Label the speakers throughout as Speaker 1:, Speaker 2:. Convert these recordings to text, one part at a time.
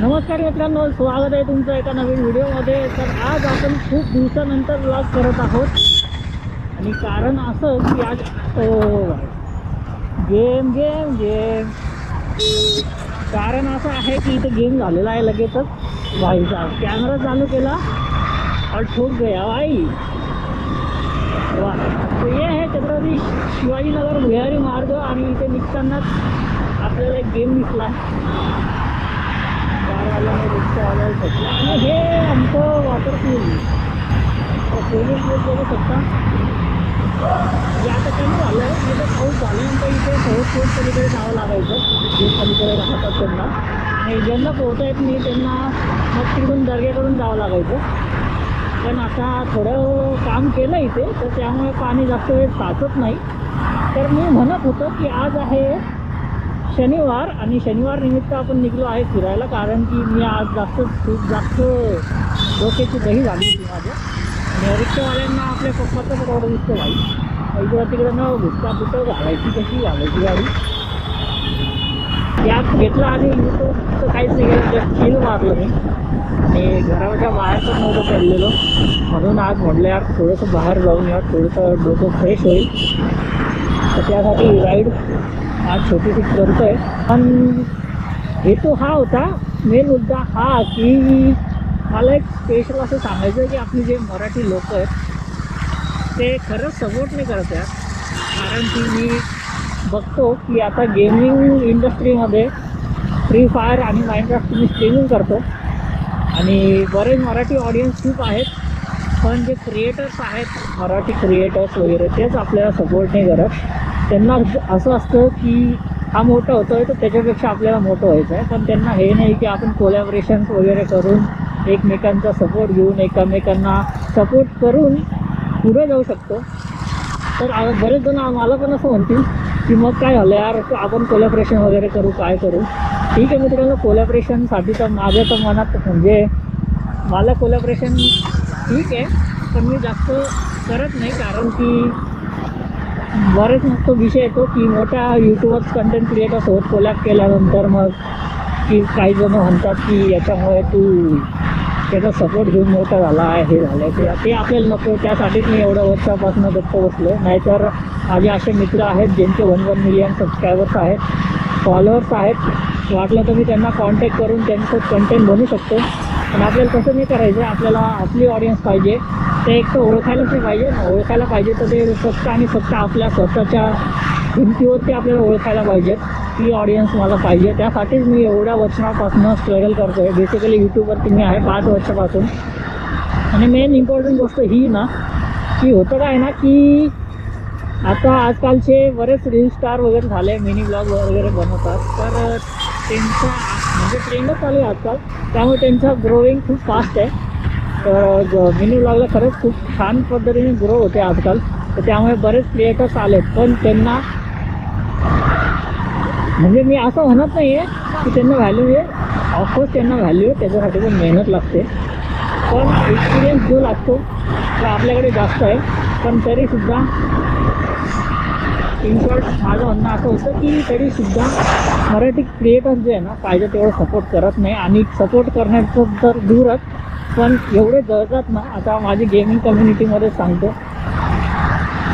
Speaker 1: नमस्कार मित्रांनो, स्वागत आहे तुमचं एका नवीन व्हिडिओमध्ये। तर आज आपण खूप दिवसानंतर व्लॉग करत आहोत आणि कारण असं की आज गेम गेम गेम कारण असं आहे की इथे गेम झालेला आहे लगेचच। भाईचा कॅमेरा चालू केला और ठोक गया भाई। वाह, तो ये है छत्रपती शिवाजीनगर भुयारी मार्ग आणि इथे निघतानाच आपल्याला एक गेम दिसला। आणि हे आमचं वॉटरपूल स्विमिंग पूल बघू शकता। या ठिकाणी झालं आहे इथे पाऊस झाल्यानंतर इथे सहज पलीकडे जावं लागायचं, जे पलीकडे राहतात त्यांना, आणि ज्यांना पोहता येत नाही त्यांना मग तिकडून दर्ग्याकडून जावं लागायचं। पण आता थोडं काम केलं इथे, तर त्यामुळे पाणी जास्त वेळ साचत नाही। तर मी म्हणत होतो की आज आहे शनिवार आणि शनिवार निमित्त आपण निघलो आहे फिरायला, कारण की मी आज खूप जास्त डोक्याची दही झाली होती माझ्या। आणि रिक्षावाल्यांना आपल्या पप्पाचं पण ऑर्डर दिसतं भाई, इकडं तिकडं न घुसता कुठं घालायची कशी घालायची गाडी यात घेतला। आणि युट्यूबचं काहीच नाही गेलं, जस्ट चिल मारलं मी आणि घराच्या बाहेर पण नव्हतं पडलेलो, म्हणून आज म्हटलं यार थोडंसं बाहेर जाऊन यार थोडंसं डोकं फ्रेश होईल। तर त्यासाठी राईड आज छोटीशी करतो आहे। पण हेतू हा होता, मेन मुद्दा हा की मला एक स्पेशल असं सांगायचं की आपली जे मराठी लोक आहेत ते खरंच सपोर्ट नाही करत आहेत। कारण की मी बघतो की आता गेमिंग इंडस्ट्रीमध्ये फ्री फायर आणि माइनक्राफ्ट मी स्ट्रीमिंग करतो आणि बरेच मराठी ऑडियन्स खूप आहेत, पण जे क्रिएटर्स आहेत मराठी क्रिएटर्स वगैरे तेच आपल्याला सपोर्ट नाही करत। त्यांना असं असतं की हा मोठा होतो आहे तर त्याच्यापेक्षा आपल्याला मोठं व्हायचं आहे, पण त्यांना हे नाही की आपण कोलॅबरेशन्स वगैरे करून एकमेकांचा सपोर्ट घेऊन एकमेकांना सपोर्ट करून पुढे जाऊ शकतो। तर बरेच जण मला पण असं म्हणतील की मग काय झालं यार आपण कोलॅबरेशन वगैरे करू, काय करू। ठीक आहे मित्रांनो, कोलॅबरेशनसाठी तर माझ्या तर मनात म्हणजे मला कोलॅबरेशन ठीक आहे, पण मी जास्त करत नाही, कारण की बरेच मग तो विषय येतो की मोठ्या यूट्यूबर्स कंटेंट क्रिएटर्ससोबत कोलॅब केल्यानंतर मग की काही जण म्हणतात की याच्यामुळे तू त्याचा सपोर्ट घेऊन मोठा झाला आहे, हे झालं ते आपल्याला नको। त्यासाठीच मी एवढ्या वर्षापासून गप्प बसलो, नाहीतर माझे असे मित्र आहेत ज्यांचे 1 मिलियन सबस्क्रायबर्स आहेत, फॉलोअर्स आहेत। वाटलं तर मी त्यांना कॉन्टॅक्ट करून त्यांचं कंटेंट बनवू शकतो, पण आपल्याला तसं नाही करायचं। आपल्याला आपली ऑडियन्स पाहिजे, ते एक तर ओळखायलाच नाही पाहिजे, ओळखायला पाहिजे तर ते फक्त आणि फक्त आपल्या स्वतःच्या हिमतीवरती आपल्याला ओळखायला पाहिजेत, ती ऑडियन्स मला पाहिजे। त्यासाठीच मी एवढ्या वर्षापासून स्ट्रगल करतो आहे। बेसिकली यूट्यूबवरती मी आहे 5 वर्षापासून। आणि मेन इम्पॉर्टंट गोष्ट ही ना की होतं काय ना की आता आजकालचे बरेच रील स्टार वगैरे झाले, मिनी ब्लॉग वगैरे बनवतात, तर त्यांचा म्हणजे ट्रेंडच चालू आहे आजकाल, त्यामुळे त्यांचा ग्रोविंग खूप फास्ट आहे। तर मिनी ब्लॉगला खरंच खूप छान पद्धतीने ग्रो होते आजकाल, तर त्यामुळे बरेच क्रिएटर्स आलेत। पण त्यांना म्हणजे मी असं म्हणत नाही आहे की त्यांना व्हॅल्यू आहे, ऑफकोर्स त्यांना व्हॅल्यू आहे, त्याच्यासाठी पण मेहनत लागते, पण एक्सपिरियन्स जो लागतो तो आपल्याकडे जास्त आहे। पण तरीसुद्धा इन शॉर्ट माझं म्हणणं असं होतं की तरीसुद्धा मराठी क्रिएटर्स जे आहे ना पाहिजे तेवढं सपोर्ट करत नाही, आणि सपोर्ट करण्याचं तर दूरच, पण एवढे जळतात ना। आता माझी गेमिंग कम्युनिटीमध्ये सांगतो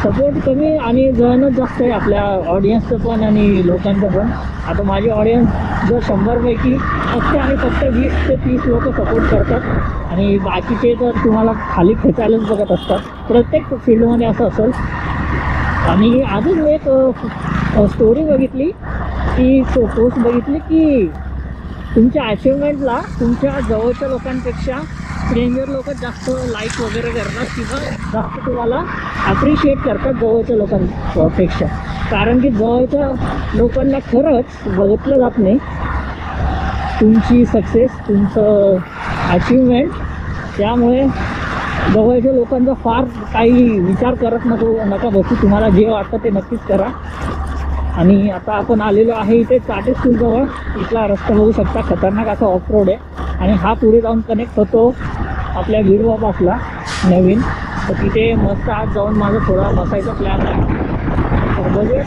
Speaker 1: सपोर्ट कमी आणि जळणं जास्त आहे आपल्या ऑडियन्सचं पण आणि लोकांचं पण। आता माझी ऑडियन्स जर 100पैकी फक्त आणि फक्त 20 ते 30 लोक सपोर्ट करतात आणि बाकीचे तर तुम्हाला खाली खेचायलाच बघत असतात, प्रत्येक फील्डमध्ये असं असेल। आणि अजून मी एक स्टोरी बघितली की पोस्ट बघितली की तुमच्या अचिव्हमेंटला तुमच्या जवळच्या लोकांपेक्षा स्ट्रेंजर लोक जास्त लाईक वगैरे करतात किंवा जास्त तुम्हाला ॲप्रिशिएट करतात जवळच्या लोकांपेक्षा, कारण की जवळच्या लोकांना खरंच बघितलं जात नाही तुमची सक्सेस, तुमचं अचिव्हमेंट। त्यामुळे जवळच्या लोकांचा फार काही विचार करत नका बसू, तुम्हाला जे वाटतं ते नक्कीच करा। आणि आता आपण आलेलो आहे इथे चाटे स्कूलजवळ, इथला रस्ता बघू शकता, खतरनाक असा ऑफ रोड आहे आणि हा पुढे जाऊन कनेक्ट होतो आपल्या वीरवापासला नवीन। तर तिथे मस्त आज जाऊन माझं थोडा बसायचा प्लॅन आहे। तर बघूया.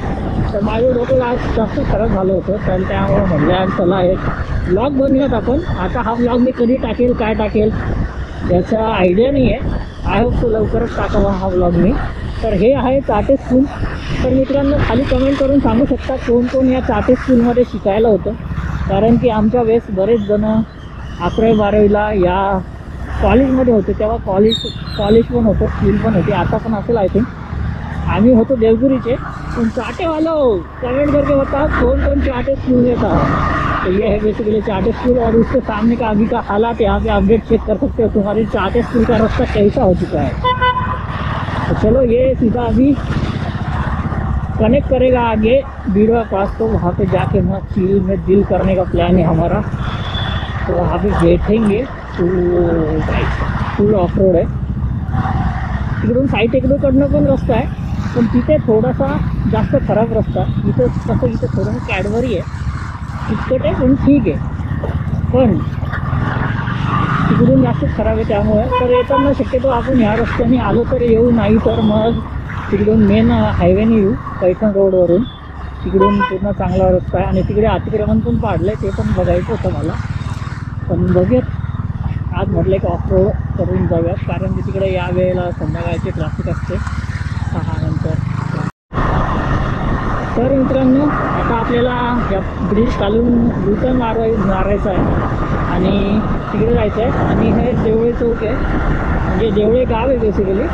Speaker 1: तर माझं डोकं आज जास्त खराब झालं होतं, तर त्यामुळे म्हणलं आज चला एक ब्लॉग बनवूयात आपण. आता हा ब्लॉग मी कधी टाकेल काय टाकेल याचा आयडिया नाही आहे. आय होप तो लवकरच टाकावा हा ब्लॉग मी. तर हे आहे चाटे स्कूल. तर मित्रांनो खाली कमेंट करून सांगू शकता कोण कोण या चाटे स्कूलमध्ये शिकायला होतं. कारण की आमच्या वेळेस बरेच जणं 11वी-12वीला या कॉलेजमध्ये होते. तेव्हा कॉलेज पण होतं, स्कूल पण होती, आता पण असेल आय थिंक. आम्ही होतो देवगिरीचे. पण चाटे वाला कमेंट करके बताओ कौन कौन चाटे स्कूल में था. तो ये है बेसिकली चाटे स्कूल, और उसके सामने का अभी का हालात यहाँ पे अपडेट चेक कर सकते हो. तुम्हारी चाटे स्कूल का रास्ता कैसा हो चुका है. तो चलो ये सीधा अभी कनेक्ट करेगा आगे बीड़वा पास, तो वहाँ पे जाके मस्त चिल में दिल करने का प्लान है हमारा. तो वहाँ पे बैठेंगे. तो फुल ऑफ रोड आहे. तिकडून साईट टेकडूकडनं पण रस्ता आहे, पण तिथे थोडासा जास्त खराब रस्ता. इथं कसं इथं थोडंसं कॅडबरी आहे, तितकट आहे पण ठीक आहे. पण तिकडून जास्त खराब आहे त्यामुळे. तर येताना शक्यतो आपण ह्या रस्त्याने आलो तर येऊ, नाही तर मग तिकडून मेन हायवेने येऊ पैठण रोडवरून. तिकडून पूर्ण चांगला रस्ता आहे आणि तिकडे अतिक्रमण पण पाडलं आहे, ते पण बघायचं होतं मला. पण बघूयात आज म्हटलं की ऑफ रोड करून जाऊयात, कारण की तिकडे या वेळेला संध्याकाळचे ट्रॅफिक असते 6 नंतर. तर मित्रांनो आता आपल्याला या ब्रिज खालून युटर्न मारायचं आहे आणि तिकडे जायचं आहे. आणि हे देवळे चौक आहे, म्हणजे देवळे गाव आहे बेसिकली.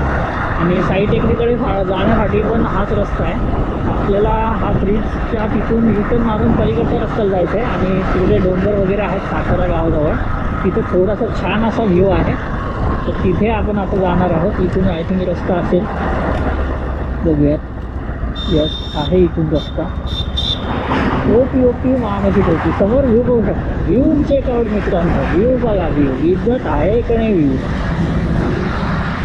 Speaker 1: आणि साईड टेकडीकडे जाण्यासाठी पण हाच रस्ता आहे. आपल्याला हा ब्रिजच्या तिथून युटर्न मारून पलीकडच्या रस्त्याला जायचं आहे. आणि तिकडे डोंगर वगैरे आहेत सातारा गावाजवळ. तिथे थोडासा छान असा व्ह्यू आहे, तर तिथे आपण आता जाणार आहोत. इथून आय थिंक रस्ता असेल, बघूयात. यस आहे इथून रस्ता. ओपी महामाची टोपी समोर व्ह्यू बघू शकता. व्ह्यू चेकआउट मित्रांनो, व्ह्यू बघा. व्ह्यू इज्जत आहे का नाही व्ह्यू.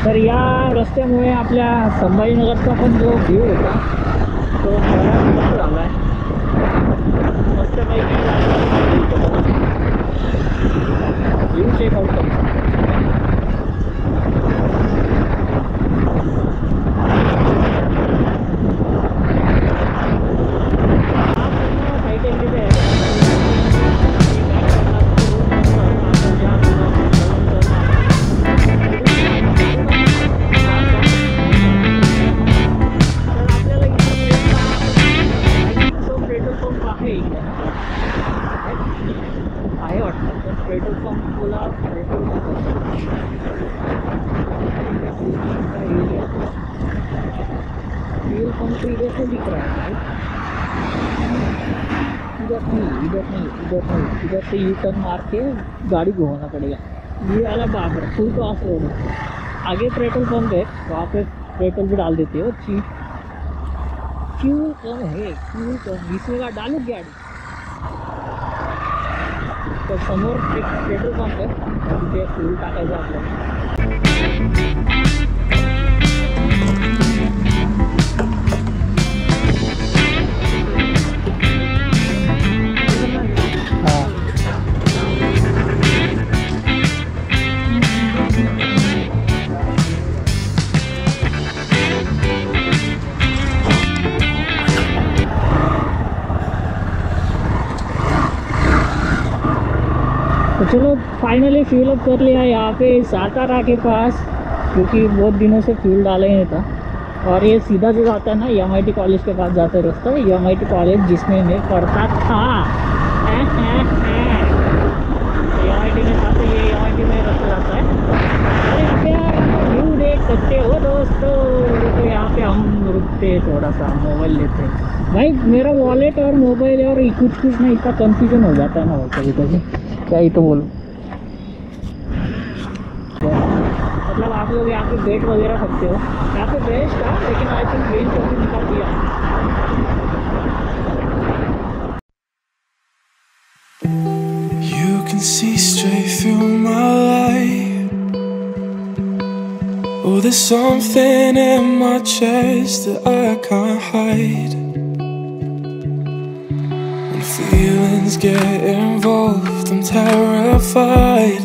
Speaker 1: तर या रस्त्यामुळे आपल्या संभाजीनगरचा पण जो व्ह्यू होता तो मस्त झाला आहे. मस्तपैकी व्ह्यू चेकआउट करू शकतो. आहे वाटतं तर पेट्रोल पंपला फ्यूल पंप इधर से दिख रहा है. इधर से यू टर्न मार के गाड़ी घुमाना पड़ेगा. ये वाला बाबर फुल क्रॉस रोड है. आगे पेट्रोल पंप है, वहाँ पे पेट्रोल भी डाल देते हो. फ्यूल कम है, फ्यूल कम. इसमें का डालो गाड़ी. तर समोर एक पेट्रोल पंप आहे, तिथे फ्यूल टाकायचं आपल्याला. तो चलो फाइनली फ्यूल अप कर लिया यहाँ पे सातारा के पास, क्योंकि बहुत दिनों से फ्यूल डाला ही नहीं था. और ये सीधा जो जाता है ना MIT कॉलेज के पास जाता है रास्ता. MIT कॉलेज जिसमें मैं पढ़ता था. MIT में था, तो ये MIT में रास्ता जाता है. अरे यहाँ पे व्यू देख सकते हो दोस्तों. तो यहाँ पे हम रुकते हैं, थोड़ा सा मोबाइल लेते हैं. भाई मेरा वॉलेट और मोबाइल और कुछ नहीं, इतना कन्फ्यूजन हो जाता है ना कभी कभी. क्या ही तो बोलो. मतलब आप लोग यहाँ पे बैठ वगैरह सकते हो. यहाँ पे बेस्ट था, लेकिन आई थिंक वेट को भी निकाल दिया.
Speaker 2: You can see straight through my life. Oh, there's something in my chest that I can't hide. When feelings get involved, I'm terrified.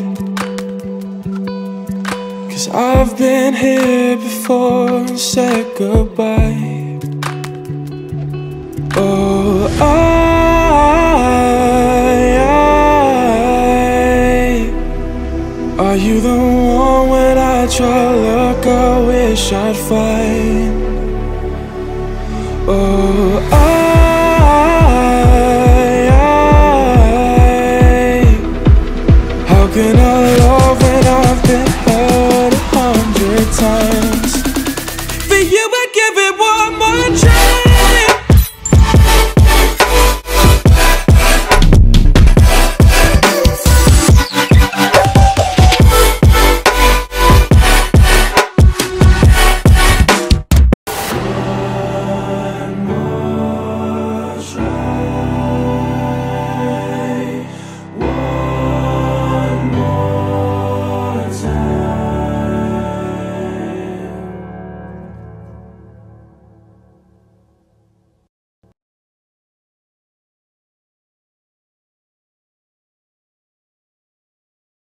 Speaker 2: 'Cause I've been here before and said goodbye. Are you the one when I try to look? I wish I'd fight